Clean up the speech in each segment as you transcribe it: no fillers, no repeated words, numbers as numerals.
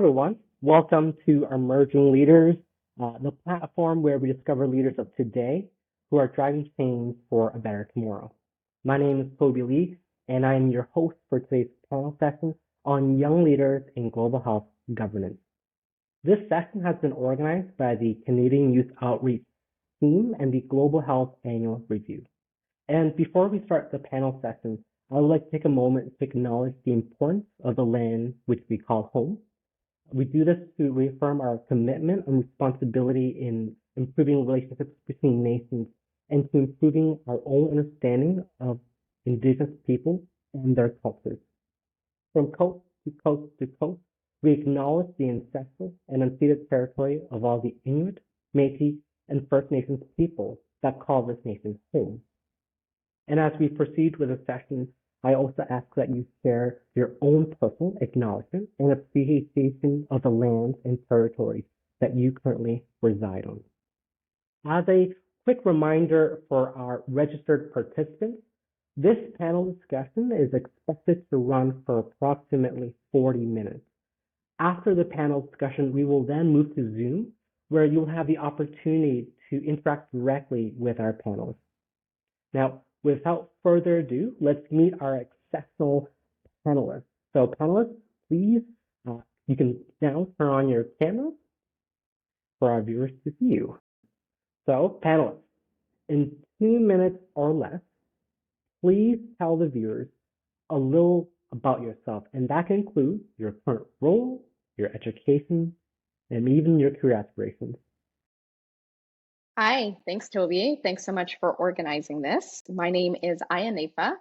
everyone. Welcome to Emerging Leaders, the platform where we discover leaders of today who are driving change for a better tomorrow. My name is Toby Lee, and I am your host for today's panel session on young leaders in global health governance. This session has been organized by the Canadian Youth Outreach Team and the Global Health Annual Review. And before we start the panel session, I would like to take a moment to acknowledge the importance of the land which we call home. We do this to reaffirm our commitment and responsibility in improving relationships between nations and to improving our own understanding of Indigenous people and their cultures. From coast to coast to coast, we acknowledge the ancestral and unceded territory of all the Inuit, Métis, and First Nations people that call this nation home. And as we proceed with the session, I also ask that you share your own personal acknowledgement and appreciation of the lands and territories that you currently reside on. As a quick reminder for our registered participants, this panel discussion is expected to run for approximately 40 minutes. After the panel discussion, we will then move to Zoom, where you'll have the opportunity to interact directly with our panelists. Now, without further ado, let's meet our exceptional panelists. So panelists, please, you can now turn on your cameras for our viewers to see you. So panelists, in 2 minutes or less, please tell the viewers a little about yourself, and that can include your current role, your education, and even your career aspirations. Hi, thanks, Toby. Thanks so much for organizing this. My name is Ayah Nayfeh.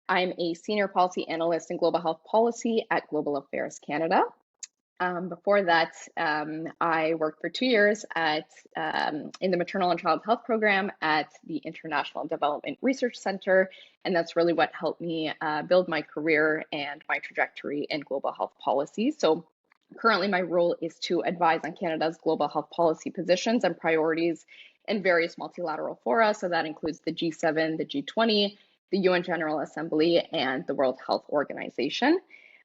I'm a senior policy analyst in global health policy at Global Affairs Canada. Before that, I worked for 2 years in the maternal and child health program at the International Development Research Center, and that's really what helped me build my career and my trajectory in global health policy. So currently my role is to advise on Canada's global health policy positions and priorities in various multilateral fora. So that includes the G7, the G20, the UN General Assembly, and the World Health Organization.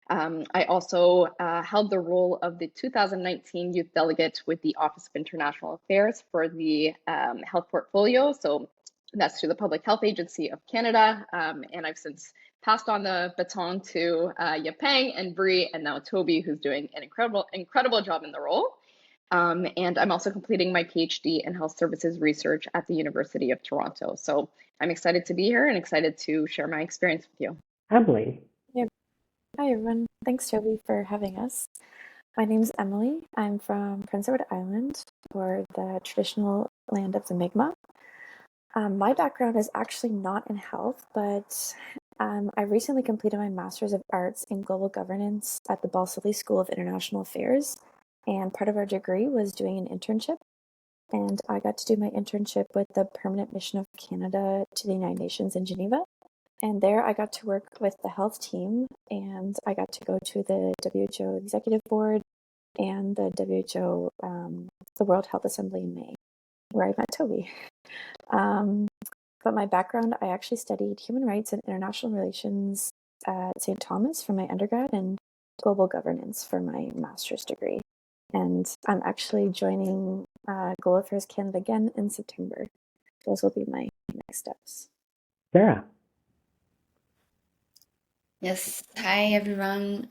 I also held the role of the 2019 Youth Delegate with the Office of International Affairs for the health portfolio. So that's to the Public Health Agency of Canada. And I've since passed on the baton to Yapeng and Bree, and now Toby, who's doing an incredible job in the role. And I'm also completing my PhD in health services research at the University of Toronto. So I'm excited to be here and excited to share my experience with you. Emily. Hi, everyone. Thanks, Toby, for having us. My name's Emily. I'm from Prince Edward Island, or the traditional land of the Mi'kmaq. My background is actually not in health, but I recently completed my Master's of Arts in Global Governance at the Balsillie School of International Affairs, and part of our degree was doing an internship, and I got to do my internship with the Permanent Mission of Canada to the United Nations in Geneva. And there I got to work with the health team, and I got to go to the WHO Executive Board and the WHO, the World Health Assembly in May, where I met Toby. But my background, I actually studied human rights and international relations at St. Thomas for my undergrad and global governance for my master's degree. And I'm actually joining Global Affairs Canada again in September. Those will be my next steps. Sarah. Yes, hi everyone.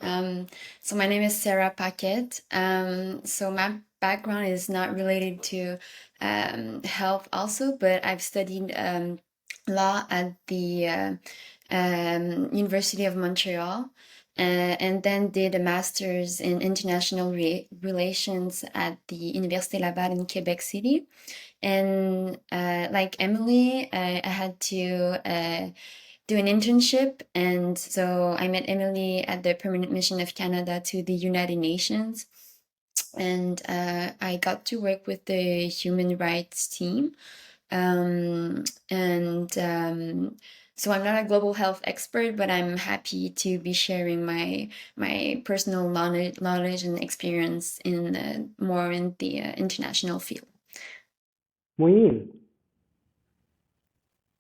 So my name is Sarah Paquette. So my background is not related to health also, but I've studied law at the University of Montreal, and then did a master's in international relations at the Université Laval in Quebec City. And like Emily, I had to do an internship, and so I met Emily at the Permanent Mission of Canada to the United Nations, and I got to work with the human rights team, so I'm not a global health expert, but I'm happy to be sharing my personal knowledge and experience in more in the international field. Moeen.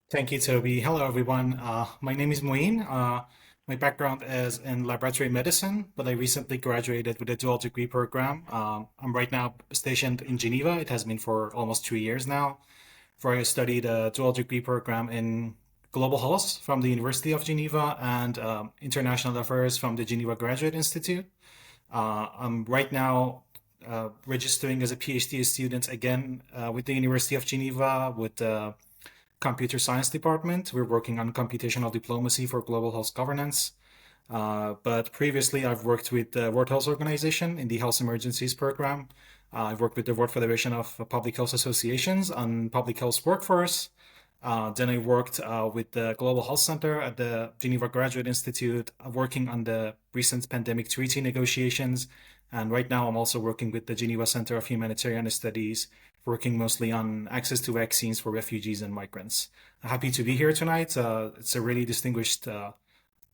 Thank you, Toby. Hello, everyone. My name is Moeen. My background is in laboratory medicine, but I recently graduated with a dual degree program. I'm right now stationed in Geneva. It has been for almost 2 years now, where I studied a dual degree program in global health from the University of Geneva and international affairs from the Geneva Graduate Institute. I'm right now registering as a PhD student again with the University of Geneva with the computer science department. We're working on computational diplomacy for global health governance. But previously, I've worked with the World Health Organization in the Health Emergencies Program. I've worked with the World Federation of Public Health Associations on public health workforce. Then I worked with the Global Health Center at the Geneva Graduate Institute, working on the recent pandemic treaty negotiations. And right now, I'm also working with the Geneva Center of Humanitarian Studies, working mostly on access to vaccines for refugees and migrants. Happy to be here tonight. It's a really distinguished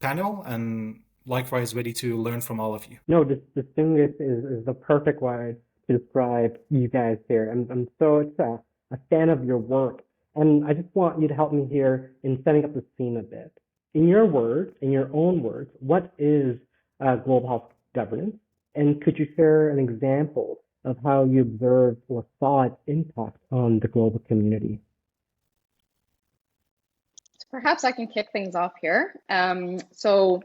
panel, and likewise ready to learn from all of you. No, distinguished is the perfect word to describe you guys here. I'm so a fan of your work. And I just want you to help me here in setting up the scene a bit. In your words, in your own words, what is global health governance? And could you share an example of how you observed or saw its impact on the global community? Perhaps I can kick things off here. So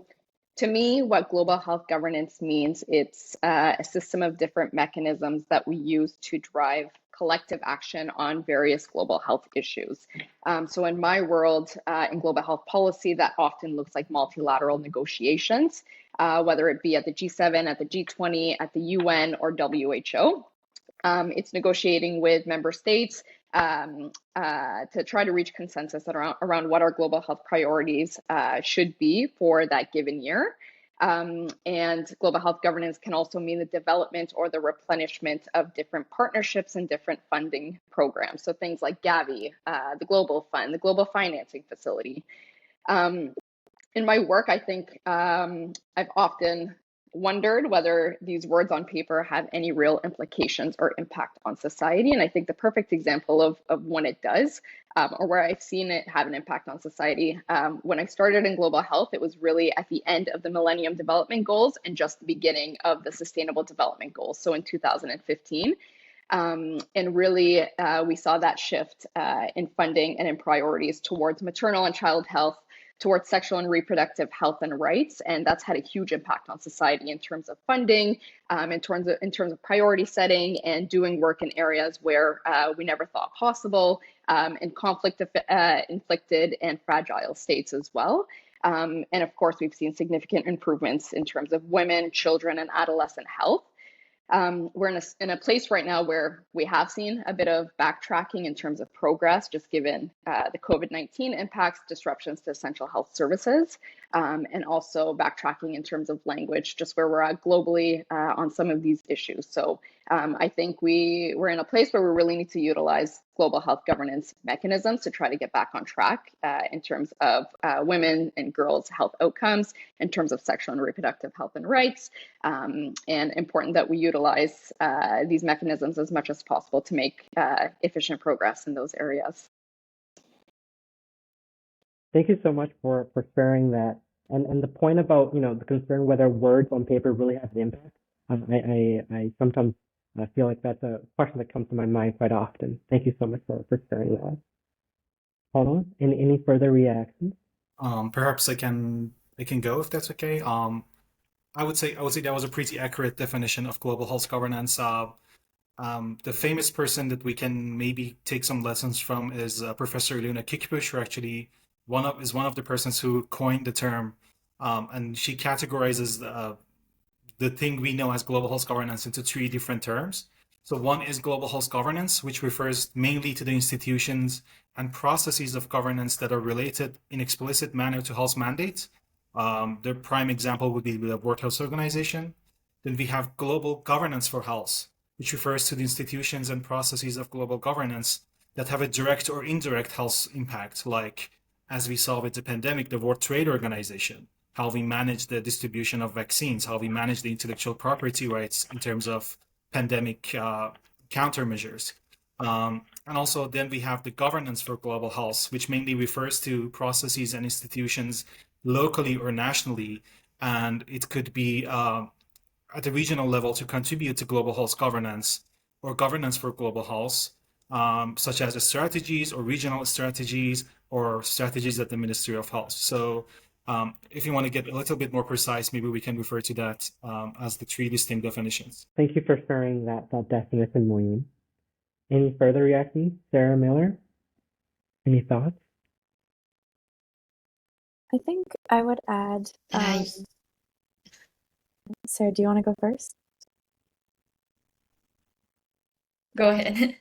to me, what global health governance means, it's a system of different mechanisms that we use to drive collective action on various global health issues. So in my world, in global health policy, that often looks like multilateral negotiations, whether it be at the G7, at the G20, at the UN, or WHO. It's negotiating with member states to try to reach consensus around what our global health priorities should be for that given year. And global health governance can also mean the development or the replenishment of different partnerships and different funding programs. So things like Gavi, the Global Fund, the Global Financing Facility. In my work, I think I've often wondered whether these words on paper have any real implications or impact on society. And I think the perfect example of when it does, or where I've seen it have an impact on society, when I started in global health, it was really at the end of the Millennium Development Goals and just the beginning of the Sustainable Development Goals, so in 2015. And really, we saw that shift in funding and in priorities towards maternal and child health, towards sexual and reproductive health and rights, and that's had a huge impact on society in terms of funding, in terms of priority setting, and doing work in areas where we never thought possible, in conflict inflicted and fragile states as well. And of course, we've seen significant improvements in terms of women, children, and adolescent health. We're in a place right now where we have seen a bit of backtracking in terms of progress, just given the COVID-19 impacts, disruptions to essential health services, and also backtracking in terms of language, just where we're at globally on some of these issues. So I think we're in a place where we really need to utilize global health governance mechanisms to try to get back on track in terms of women and girls' health outcomes, in terms of sexual and reproductive health and rights, and important that we utilize these mechanisms as much as possible to make efficient progress in those areas. Thank you so much for sharing that. And the point about, the concern whether words on paper really have an impact, I sometimes feel like that's a question that comes to my mind quite often. Thank you so much for sharing that. Hold on. Any further reactions? Perhaps I can go if that's okay. I would say that was a pretty accurate definition of global health governance. The famous person that we can maybe take some lessons from is Professor Luna Kickbush, who actually is one of the persons who coined the term, and she categorizes the thing we know as global health governance into three different terms. So one is global health governance, which refers mainly to the institutions and processes of governance that are related in explicit manner to health mandates. The prime example would be the World Health Organization. Then we have global governance for health, which refers to the institutions and processes of global governance that have a direct or indirect health impact, like, as we saw with the pandemic, the World Trade Organization, how we manage the distribution of vaccines, how we manage the intellectual property rights in terms of pandemic countermeasures. And also then we have the governance for global health, which mainly refers to processes and institutions locally or nationally, and it could be at the regional level to contribute to global health governance or governance for global health, such as strategies or regional strategies or strategies at the Ministry of Health. So if you want to get a little bit more precise, maybe we can refer to that as the three distinct definitions. Thank you for sharing that definition, Moeen. Any further reactions? Sarah Miller? Any thoughts? I think I would add, Sarah, do you want to go first? Go ahead.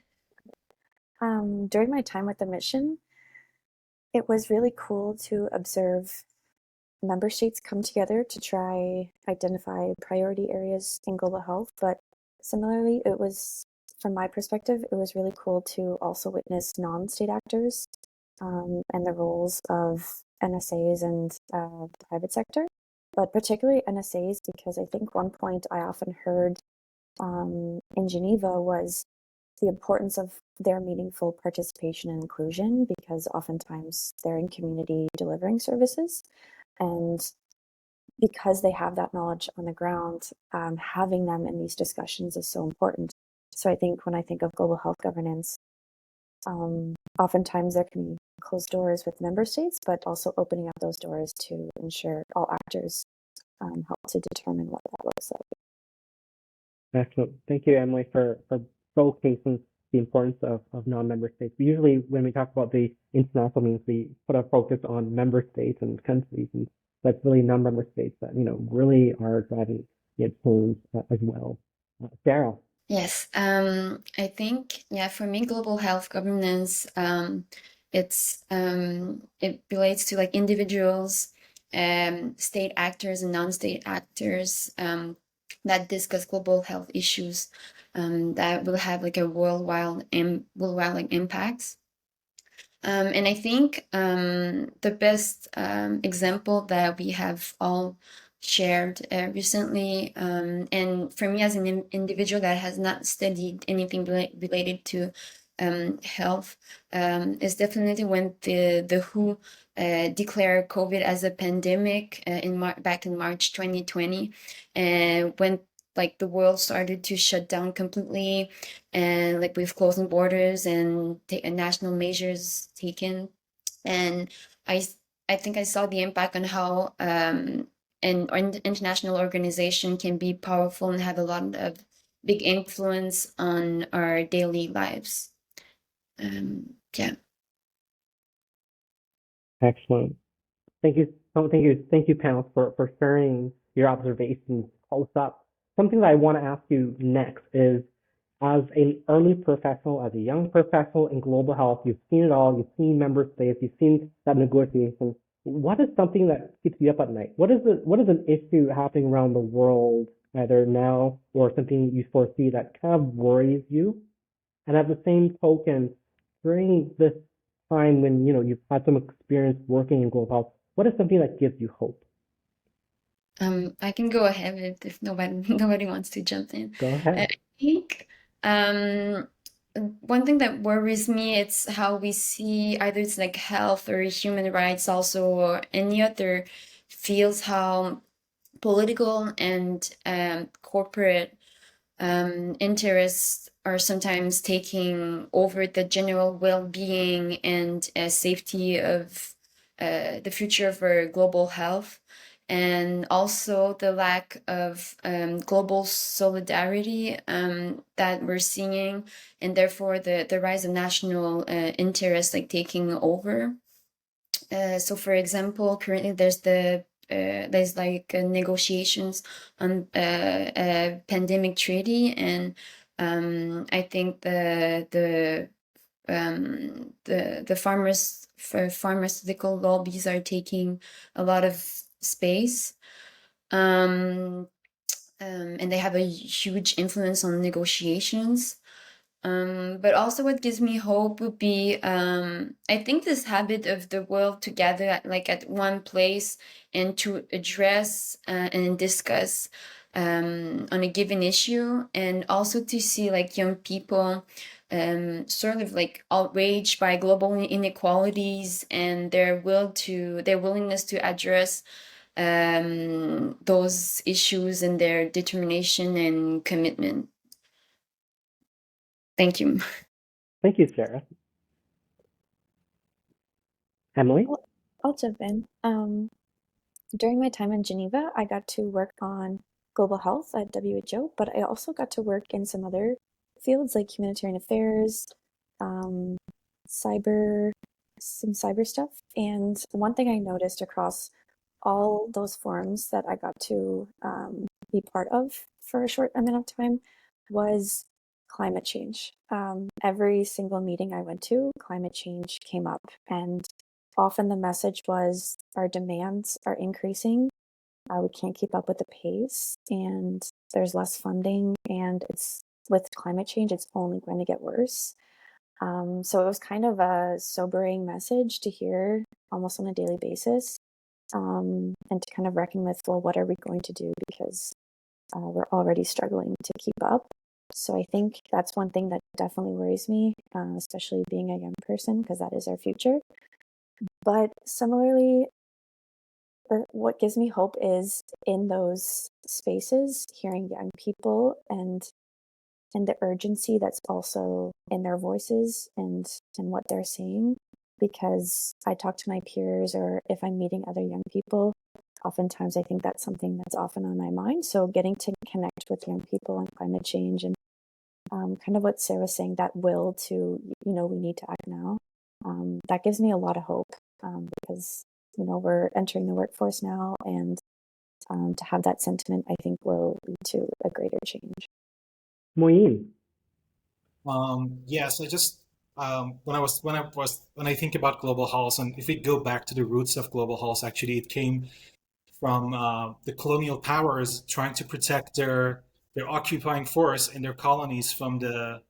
During my time with the mission, it was really cool to observe member states come together to try identify priority areas in global health. But similarly, it was, from my perspective, it was really cool to also witness non-state actors and the roles of NSAs and the private sector, but particularly NSAs, because I think one point I often heard in Geneva was the importance of their meaningful participation and inclusion, because oftentimes they're in community delivering services. And because they have that knowledge on the ground, having them in these discussions is so important. So I think when I think of global health governance, oftentimes there can be closed doors with member states, but also opening up those doors to ensure all actors help to determine what that looks like. Excellent. Thank you, Emily, for showcasing the importance of non-member states. Usually when we talk about the international means, we put a focus on member states and countries, and that's really non-member states that, really are driving change as well. Sarah? Yes, I think, for me, global health governance, it relates to like individuals, state actors and non-state actors that discuss global health issues that will have like a worldwide like impacts. And I think the best example that we have all shared recently, and for me as an individual that has not studied anything related to health, is definitely when the WHO declared COVID as a pandemic back in March 2020, when like the world started to shut down completely, and like with closing borders and national measures taken. And I think I saw the impact on how an international organization can be powerful and have a lot of big influence on our daily lives. Yeah. Excellent. Thank you, panelists, for sharing your observations close up. Something that I want to ask you next is, as an early professional, as a young professional in global health, you've seen it all. You've seen member states. You've seen that negotiation. What is something that keeps you up at night? What is an issue happening around the world, either now or something you foresee that kind of worries you? And at the same token, during this time when you've had some experience working in global health, what is something that gives you hope? I can go ahead if nobody wants to jump in. Go ahead. I think one thing that worries me, it's how we see either it's like health or human rights also, or any other fields, how political and corporate interests are sometimes taking over the general well-being and safety of the future of our global health, and also the lack of global solidarity that we're seeing, and therefore the rise of national interests like taking over. So for example, currently there's like negotiations on a pandemic treaty, and I think the pharmaceutical lobbies are taking a lot of space, and they have a huge influence on negotiations. But also what gives me hope would be, I think this habit of the world together at one place and to address and discuss on a given issue, and also to see like young people sort of like outraged by global inequalities and their willingness to address those issues and their determination and commitment. Thank you. Thank you, Sarah. Emily? I'll jump in. During my time in Geneva, I got to work on global health at WHO, but I also got to work in some other fields like humanitarian affairs, some cyber stuff. And one thing I noticed across all those forums that I got to be part of for a short amount of time was climate change. Every single meeting I went to, climate change came up, and often the message was our demands are increasing. We can't keep up with the pace, and there's less funding, and it's with climate change, it's only going to get worse. So it was kind of a sobering message to hear almost on a daily basis, and to kind of reckon with, well, what are we going to do? Because we're already struggling to keep up. So I think that's one thing that definitely worries me, especially being a young person, because that is our future. But similarly, what gives me hope is in those spaces, hearing young people and the urgency that's also in their voices and what they're saying. Because I talk to my peers, or if I'm meeting other young people, oftentimes I think that's something that's often on my mind. So getting to connect with young people on climate change and kind of what Sarah was saying, that will to, we need to act now. That gives me a lot of hope, because, we're entering the workforce now, and to have that sentiment, I think, will lead to a greater change. Moeen? Yes, I just when I think about global health, and if we go back to the roots of global health, actually it came from the colonial powers trying to protect their occupying force in their colonies from the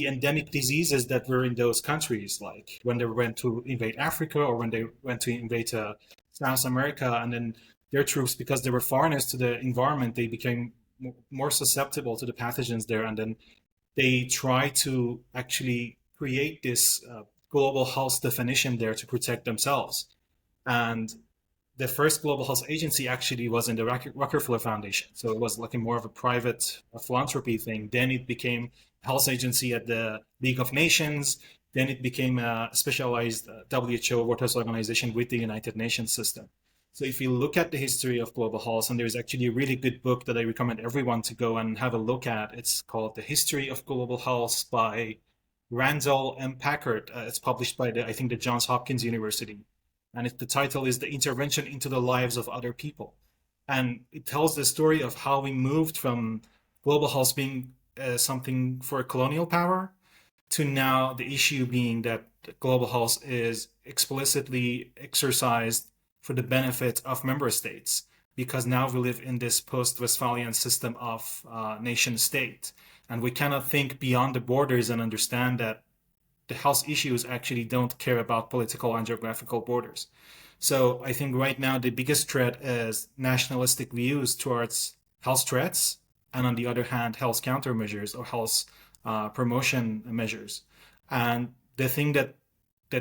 endemic diseases that were in those countries, like when they went to invade Africa or when they went to invade South America, and then their troops, because they were foreigners to the environment, they became more susceptible to the pathogens there, and then they try to actually create this global health definition there to protect themselves. And the first global health agency actually was in the Rockefeller Foundation. So it was like more of a private philanthropy thing. Then it became a health agency at the League of Nations. Then it became a specialized WHO, World Health Organization, with the United Nations system. So if you look at the history of global health, and there's actually a really good book that I recommend everyone to go and have a look at. It's called The History of Global Health by Randall M. Packard. It's published by I think the Johns Hopkins University. And the title is The Intervention into the Lives of Other People. And it tells the story of how we moved from global health being something for a colonial power to now the issue being that global health is explicitly exercised for the benefit of member states, because now we live in this post-Westphalian system of nation state, and we cannot think beyond the borders and understand that the health issues actually don't care about political and geographical borders. So I think right now the biggest threat is nationalistic views towards health threats, and on the other hand, health countermeasures or health promotion measures. And the thing that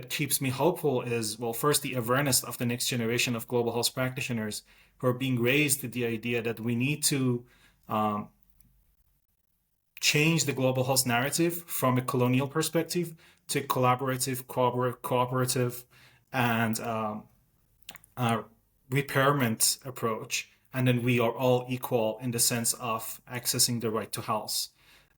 keeps me hopeful is, well, first, the awareness of the next generation of global health practitioners who are being raised with the idea that we need to change the global health narrative from a colonial perspective to collaborative, cooperative, and repairment approach. And then we are all equal in the sense of accessing the right to health.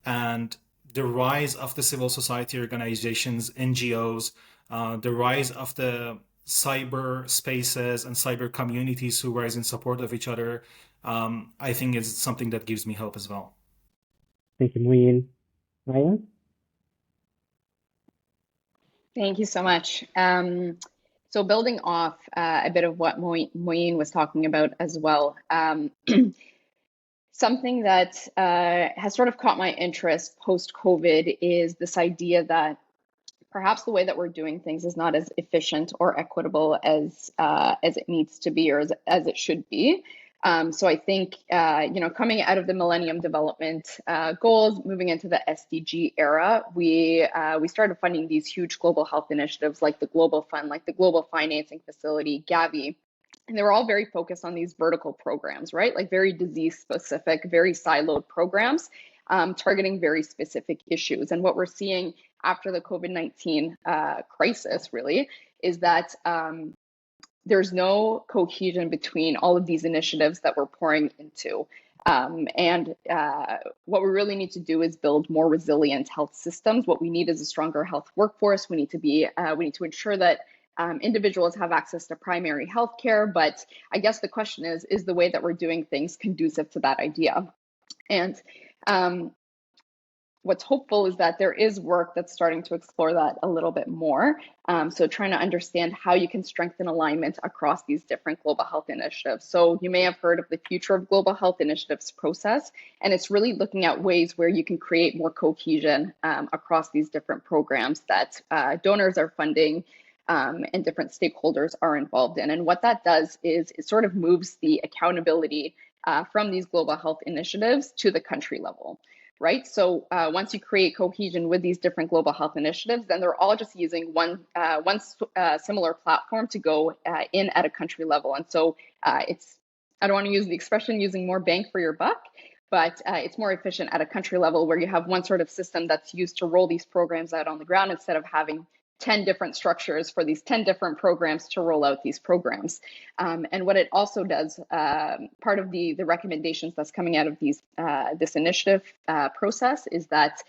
And the rise of the civil society organizations, NGOs, the rise of the cyber spaces and cyber communities who rise in support of each other, I think is something that gives me hope as well. Thank you, Moeen. Ayah? Thank you so much. So building off a bit of what Moeen was talking about as well, something that has sort of caught my interest post-COVID is this idea that perhaps the way that we're doing things is not as efficient or equitable as it needs to be, or as it should be. So I think, coming out of the Millennium Development Goals, moving into the SDG era, we started funding these huge global health initiatives like the Global Fund, like the Global Financing Facility, Gavi. And they were all very focused on these vertical programs, right? Like very disease specific, very siloed programs, targeting very specific issues. And what we're seeing after the COVID-19 crisis really is that there's no cohesion between all of these initiatives that we're pouring into. What we really need to do is build more resilient health systems. What we need is a stronger health workforce. We need to ensure that individuals have access to primary health care. But I guess the question is the way that we're doing things conducive to that idea? And what's hopeful is that there is work that's starting to explore that a little bit more. So trying to understand how you can strengthen alignment across these different global health initiatives. So you may have heard of the Future of Global Health Initiatives process, and it's really looking at ways where you can create more cohesion across these different programs that donors are funding and different stakeholders are involved in. And what that does is it sort of moves the accountability from these global health initiatives to the country level. Right. So once you create cohesion with these different global health initiatives, then they're all just using one similar platform to go in at a country level. And so I don't want to use the expression using more bang for your buck, but it's more efficient at a country level where you have one sort of system that's used to roll these programs out on the ground instead of having 10 different structures for these 10 different programs to roll out these programs. And what it also does, part of the recommendations that's coming out of this initiative process is that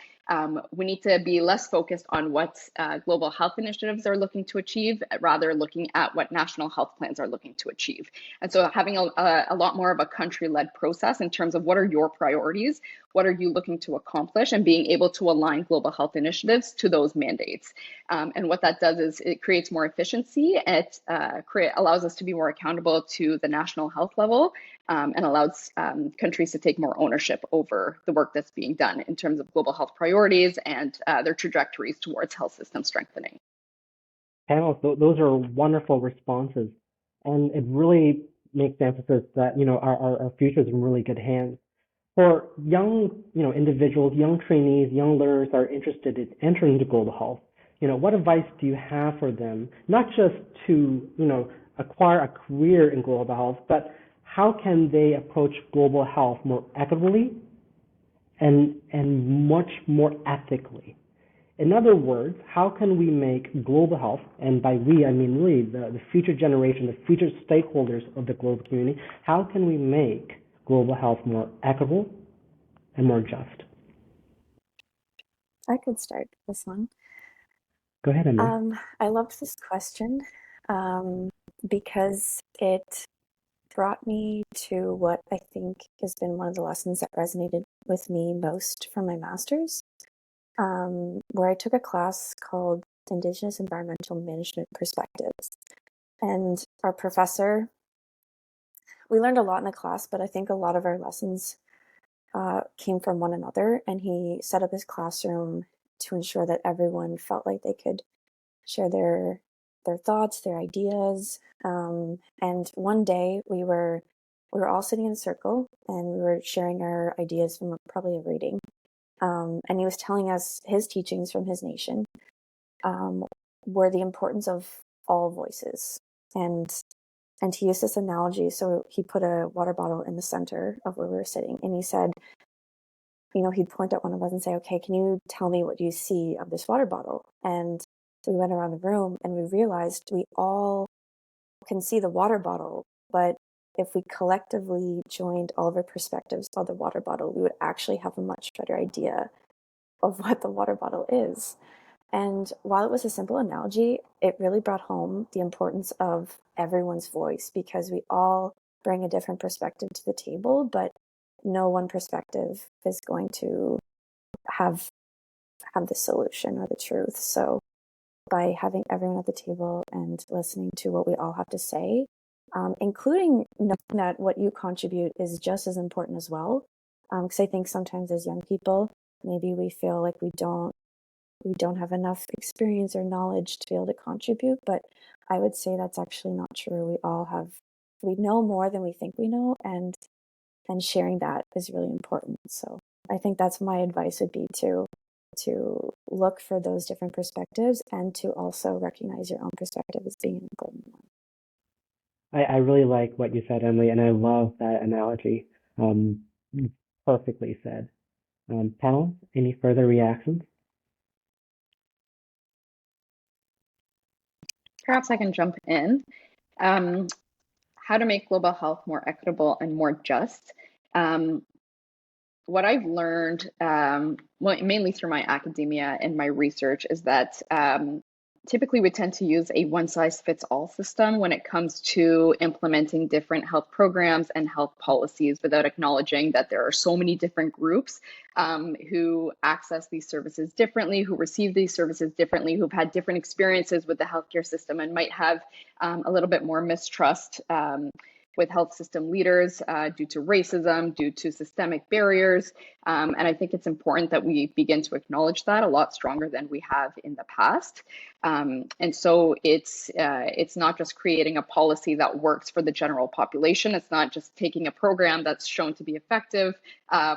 we need to be less focused on what global health initiatives are looking to achieve, rather looking at what national health plans are looking to achieve. And so having a lot more of a country-led process in terms of what are your priorities, what are you looking to accomplish, and being able to align global health initiatives to those mandates. And what that does is it creates more efficiency. It allows us to be more accountable to the national health level and allows countries to take more ownership over the work that's being done in terms of global health priorities and their trajectories towards health system strengthening. Panelists, those are wonderful responses, and it really makes emphasis that our future is in really good hands. For young individuals, young trainees, young learners that are interested in entering into global health, what advice do you have for them, not just to acquire a career in global health, but how can they approach global health more equitably and much more ethically? In other words, how can we make global health, and by we I mean really the future generation, the future stakeholders of the global community, how can we make global health more equitable and more just? I could start this one. Go ahead, Emily. I loved this question because it brought me to what I think has been one of the lessons that resonated with me most from my master's, where I took a class called Indigenous Environmental Management Perspectives. And our professor, we learned a lot in the class, but I think a lot of our lessons came from one another. And he set up his classroom to ensure that everyone felt like they could share their thoughts, their ideas. And one day we were all sitting in a circle and we were sharing our ideas from probably a reading. And he was telling us his teachings from his nation were the importance of all voices. And he used this analogy. So he put a water bottle in the center of where we were sitting. And he said, he'd point at one of us and say, okay, can you tell me what you see of this water bottle? And we went around the room and we realized we all can see the water bottle, but if we collectively joined all of our perspectives of the water bottle, we would actually have a much better idea of what the water bottle is. And while it was a simple analogy, it really brought home the importance of everyone's voice, because we all bring a different perspective to the table, but no one perspective is going to have the solution or the truth. So by having everyone at the table and listening to what we all have to say, including knowing that what you contribute is just as important as well. Because I think sometimes as young people, maybe we feel like we don't have enough experience or knowledge to be able to contribute, but I would say that's actually not true. We all have we know more than we think we know, and sharing that is really important. So I think that's my advice would be to look for those different perspectives and to also recognize your own perspective as being an important one. I really like what you said, Emily, and I love that analogy. Perfectly said. Panel, any further reactions? Perhaps I can jump in. How to make global health more equitable and more just. What I've learned, mainly through my academia and my research, is that typically we tend to use a one-size-fits-all system when it comes to implementing different health programs and health policies, without acknowledging that there are so many different groups who access these services differently, who receive these services differently, who've had different experiences with the healthcare system and might have a little bit more mistrust with health system leaders due to racism, due to systemic barriers. And I think it's important that we begin to acknowledge that a lot stronger than we have in the past. And so it's not just creating a policy that works for the general population. It's not just taking a program that's shown to be effective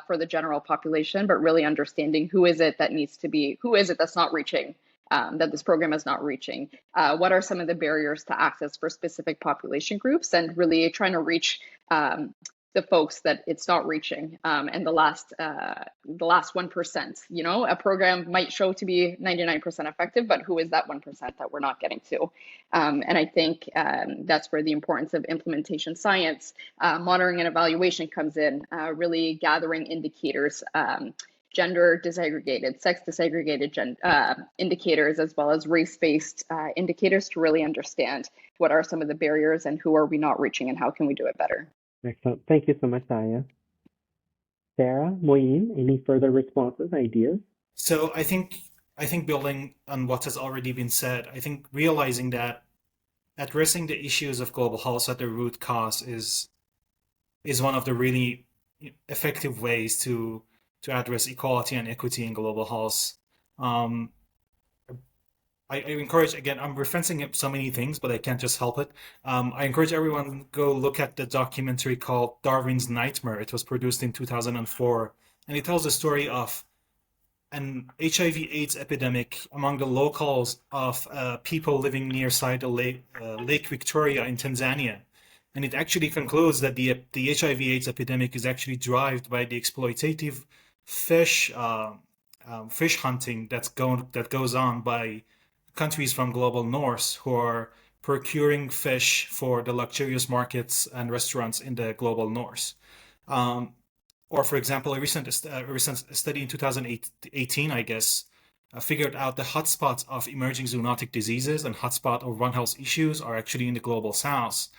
for the general population, but really understanding who is it that's not reaching, that this program is not reaching. What are some of the barriers to access for specific population groups, and really trying to reach the folks that it's not reaching, and the last 1%. You know, a program might show to be 99% effective, but who is that 1% that we're not getting to? And I think that's where the importance of implementation science, monitoring and evaluation comes in, really gathering indicators, gender disaggregated, sex disaggregated indicators, as well as race-based indicators, to really understand what are some of the barriers and who are we not reaching and how can we do it better. Excellent. Thank you so much, Ayah. Sarah-Moeen, any further responses, ideas? So I think building on what has already been said, I think realizing that addressing the issues of global health at the root cause is one of the really effective ways to address equality and equity in global health. I encourage, again, I'm referencing so many things, but I can't just help it. I encourage everyone to go look at the documentary called Darwin's Nightmare. It was produced in 2004, and it tells the story of an HIV/AIDS epidemic among the locals of people living near Lake Victoria in Tanzania. And it actually concludes that the HIV/AIDS epidemic is actually driven by the exploitative fish hunting that goes on by countries from global north who are procuring fish for the luxurious markets and restaurants in the global north. Or, for example, a recent study in 2018, I guess, figured out the hotspots of emerging zoonotic diseases and hotspot of One Health issues are actually in the global south,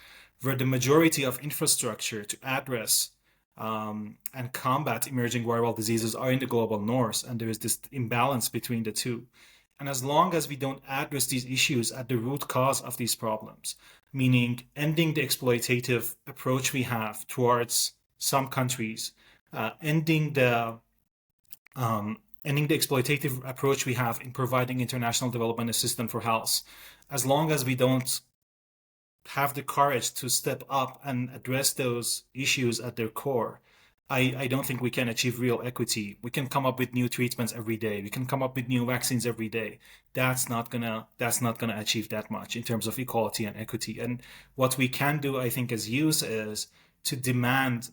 where the majority of infrastructure to address and combat emerging viral diseases are in the global north, and there is this imbalance between the two. And as long as we don't address these issues at the root cause of these problems, meaning ending the exploitative approach we have towards some countries, ending the exploitative approach we have in providing international development assistance for health, as long as we don't have the courage to step up and address those issues at their core, I don't think we can achieve real equity. We can come up with new treatments every day. We can come up with new vaccines every day. That's not gonna achieve that much in terms of equality and equity. And what we can do, I think, as youth is to demand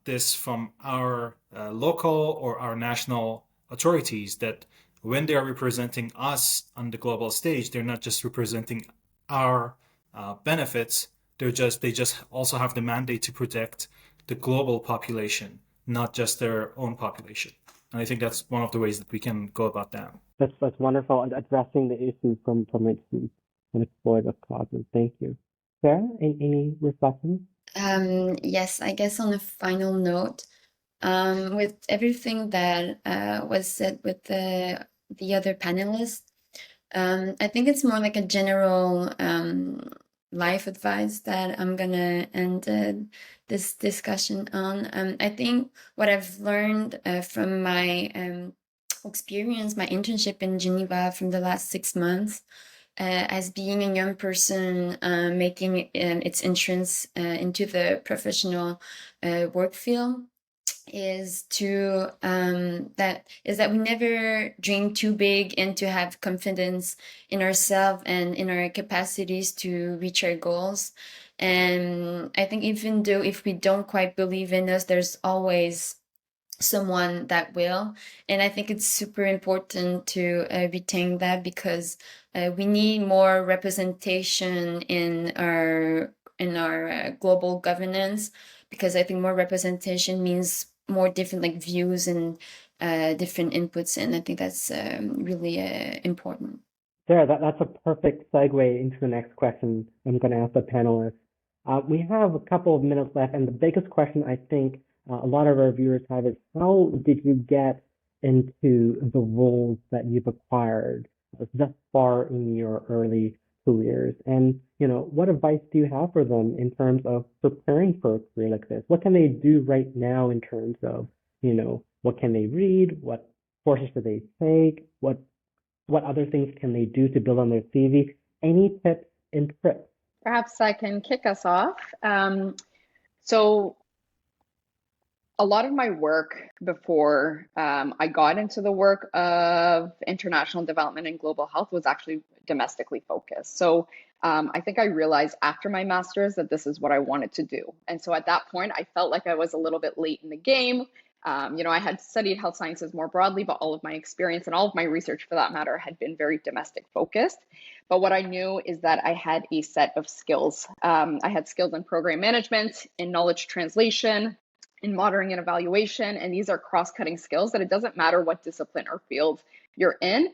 this from our local or our national authorities, that when they are representing us on the global stage, they're not just representing our benefits. They just also have the mandate to protect the global population, not just their own population. And I think that's one of the ways that we can go about that. That's wonderful, and addressing the issue from its exploitative causes. Thank you. Sarah, any reflections? Yes, I guess on a final note, with everything that was said with the other panelists, I think it's more like a general life advice that I'm gonna end this discussion on. I think what I've learned from my experience, my internship in Geneva from the last 6 months, as being a young person making its entrance into the professional work field is that we never dream too big and to have confidence in ourselves and in our capacities to reach our goals. And I think even though if we don't quite believe in us, there's always someone that will. And I think it's super important to retain that, because we need more representation in our global governance, because I think more representation means more different like views and different inputs, and I think that's really important. Sarah, that's a perfect segue into the next question I'm going to ask the panelists. We have a couple of minutes left, and the biggest question I think a lot of our viewers have is, how did you get into the roles that you've acquired thus far in your early careers? And, what advice do you have for them in terms of preparing for a career like this? What can they do right now in terms of, what can they read? What courses should they take? What other things can they do to build on their CV? Any tips and tricks? Perhaps I can kick us off. So a lot of my work before I got into the work of international development and global health was actually domestically focused. So I think I realized after my master's that this is what I wanted to do. And so at that point, I felt like I was a little bit late in the game. I had studied health sciences more broadly, but all of my experience and all of my research for that matter had been very domestic focused. But what I knew is that I had a set of skills. I had skills in program management, in knowledge translation, in monitoring and evaluation. And these are cross-cutting skills that it doesn't matter what discipline or field you're in,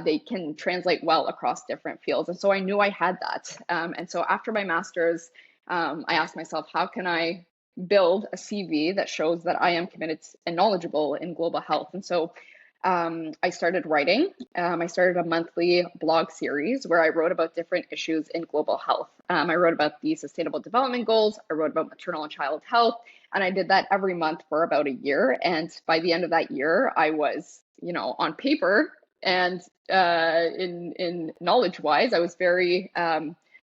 they can translate well across different fields. And so I knew I had that. And so after my master's, I asked myself, how can I build a CV that shows that I am committed and knowledgeable in global health? And so I started writing. I started a monthly blog series where I wrote about different issues in global health. I wrote about the Sustainable Development Goals. I wrote about maternal and child health. And I did that every month for about a year. And by the end of that year, I was, on paper and in knowledge-wise, I was very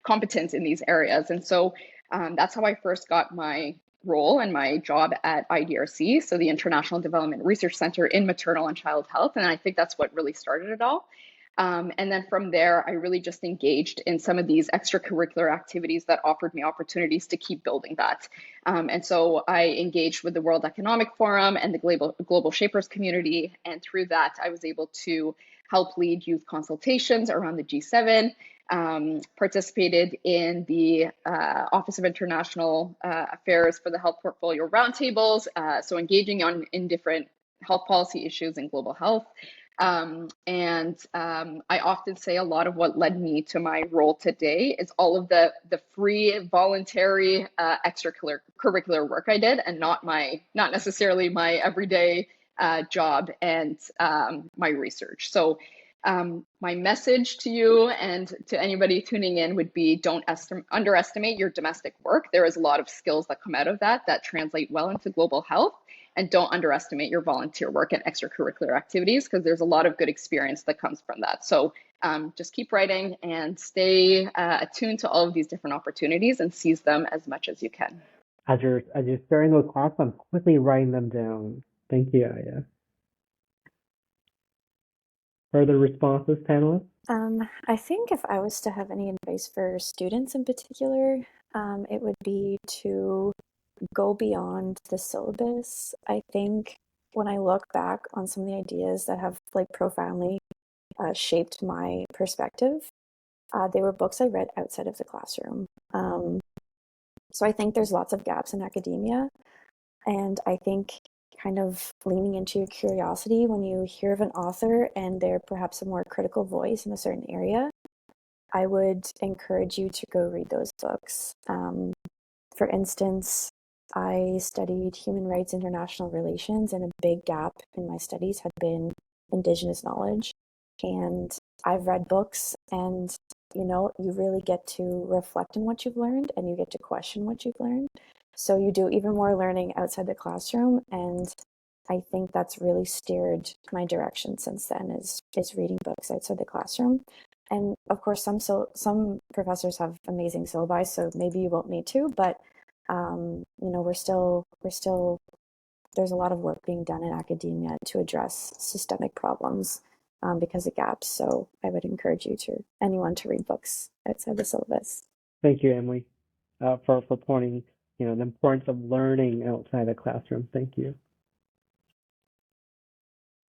competent in these areas. And so that's how I first got my role and my job at IDRC, so the International Development Research Center in Maternal and Child Health. And I think that's what really started it all. And then from there, I really just engaged in some of these extracurricular activities that offered me opportunities to keep building that. And so I engaged with the World Economic Forum and the Global Shapers community. And through that, I was able to help lead youth consultations around the G7, participated in the Office of International Affairs for the Health Portfolio Roundtables, so engaging in different health policy issues in global health. I often say a lot of what led me to my role today is all of the free, voluntary, extracurricular work I did, and not necessarily my everyday job and my research. So my message to you and to anybody tuning in would be, don't underestimate your domestic work. There is a lot of skills that come out of that translate well into global health. And don't underestimate your volunteer work and extracurricular activities, because there's a lot of good experience that comes from that. So just keep writing and stay attuned to all of these different opportunities and seize them as much as you can. As you're sharing those thoughts, I'm quickly writing them down. Thank you, Ayah. Further responses, panelists? I think if I was to have any advice for students in particular, it would be to go beyond the syllabus. I think when I look back on some of the ideas that have profoundly shaped my perspective, they were books I read outside of the classroom. So I think there's lots of gaps in academia, and I think kind of leaning into your curiosity when you hear of an author and they're perhaps a more critical voice in a certain area, I would encourage you to go read those books. For instance, I studied human rights international relations, and a big gap in my studies had been Indigenous knowledge. And I've read books, and you really get to reflect on what you've learned, and you get to question what you've learned. So you do even more learning outside the classroom, and I think that's really steered my direction since then, is reading books outside the classroom. And of course, some professors have amazing syllabi, so maybe you won't need to, but we're still there's a lot of work being done in academia to address systemic problems because of gaps. So I would encourage anyone to read books outside the syllabus. Thank you, Emily, for pointing, the importance of learning outside the classroom. Thank you.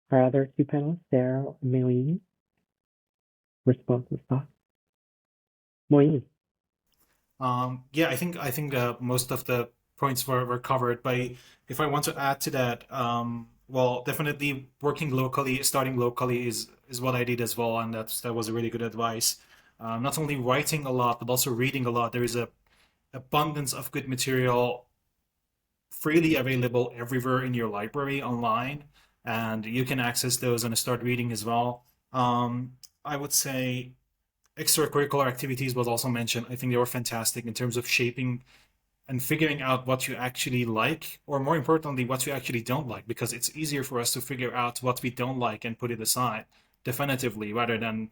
Our other two panelists, Sarah and Moeen, responses, thoughts? Moeen. Yeah, I think most of the points were covered. But if I want to add to that, well, definitely working locally, starting locally is what I did as well, and that was a really good advice. Not only writing a lot, but also reading a lot. There is a abundance of good material freely available everywhere in your library online, and you can access those and start reading as well. I would say extracurricular activities was also mentioned. I think they were fantastic in terms of shaping and figuring out what you actually like, or more importantly, what you actually don't like, because it's easier for us to figure out what we don't like and put it aside definitively rather than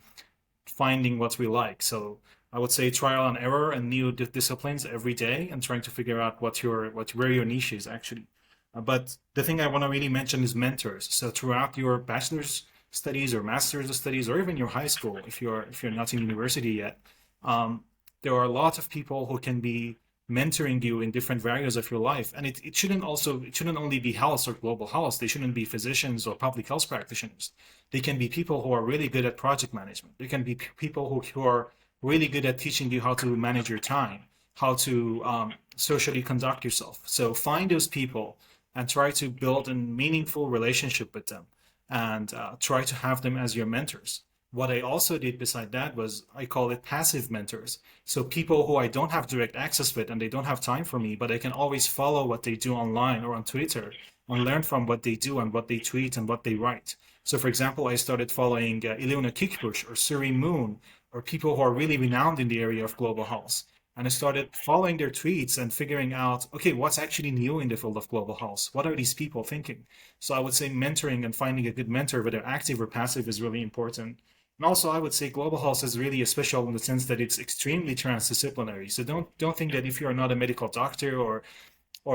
finding what we like. So I would say trial and error and new disciplines every day and trying to figure out where your niche is actually. But the thing I want to really mention is mentors. So throughout your bachelor's studies or master's studies or even your high school, if you're not in university yet, there are a lot of people who can be mentoring you in different areas of your life. And it shouldn't only be health or global health. They shouldn't be physicians or public health practitioners. They can be people who are really good at project management. They can be people who are really good at teaching you how to manage your time, how to socially conduct yourself. So find those people and try to build a meaningful relationship with them and try to have them as your mentors. What I also did beside that was I call it passive mentors. So people who I don't have direct access with and they don't have time for me, but I can always follow what they do online or on Twitter and learn from what they do and what they tweet and what they write. So for example, I started following Ilona Kickbush or Seyed-Moeen or people who are really renowned in the area of global health. And I started following their tweets and figuring out, okay, what's actually new in the field of global health? What are these people thinking? So I would say mentoring and finding a good mentor, whether active or passive, is really important. And also, I would say global health is really special in the sense that it's extremely transdisciplinary. So don't think that if you're not a medical doctor or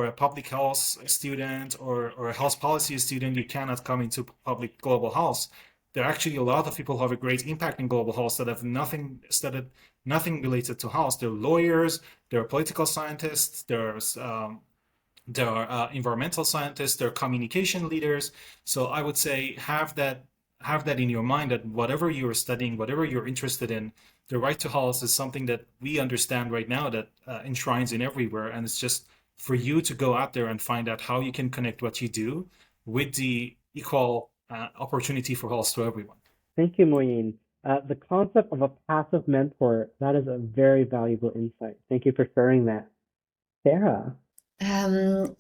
a public health student or a health policy student, you cannot come into public global health. There are actually a lot of people who have a great impact in global health that have nothing related to health. There are lawyers, there are political scientists, there are environmental scientists, there are communication leaders. So I would say have that in your mind that whatever you're studying, whatever you're interested in, the right to health is something that we understand right now that enshrines in everywhere. And it's just for you to go out there and find out how you can connect what you do with the equal opportunity for health to everyone. Thank you, Moeen. The concept of a passive mentor, that is a very valuable insight. Thank you for sharing that. Sarah?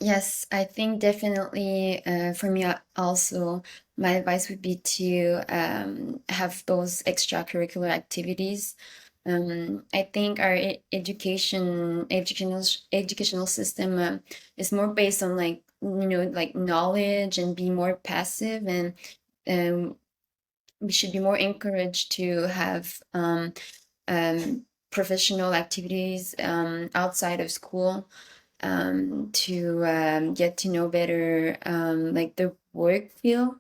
Yes, I think definitely for me also, my advice would be to have those extracurricular activities. I think our educational system is more based on like knowledge and be more passive, and we should be more encouraged to have professional activities outside of school to get to know better like the work field.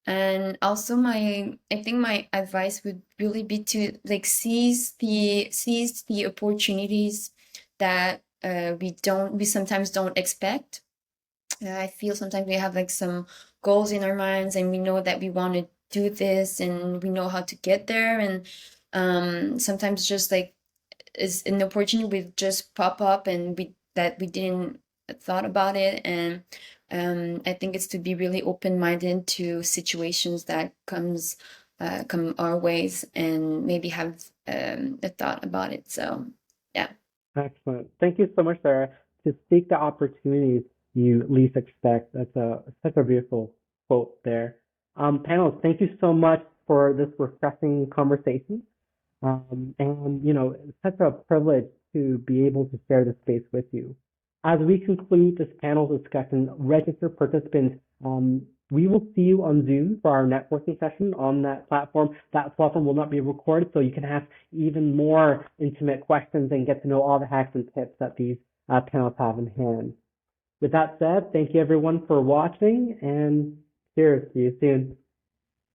And also I think my advice would really be to like seize the opportunities that we sometimes don't expect. I feel sometimes we have like some goals in our minds and we know that we want to do this and we know how to get there, and sometimes just like is an opportunity would just pop up and we didn't thought about it. And I think it's to be really open-minded to situations that come our ways and maybe have a thought about it. So yeah. Excellent. Thank you so much, Sarah. To seek the opportunities you least expect. That's such a beautiful quote there. Panelists, thank you so much for this refreshing conversation. And, it's such a privilege to be able to share this space with you. As we conclude this panel discussion, registered participants, We will see you on Zoom for our networking session on that platform. That platform will not be recorded, so you can ask even more intimate questions and get to know all the hacks and tips that these panels have in hand. With that said, thank you everyone for watching, and cheers. See you soon.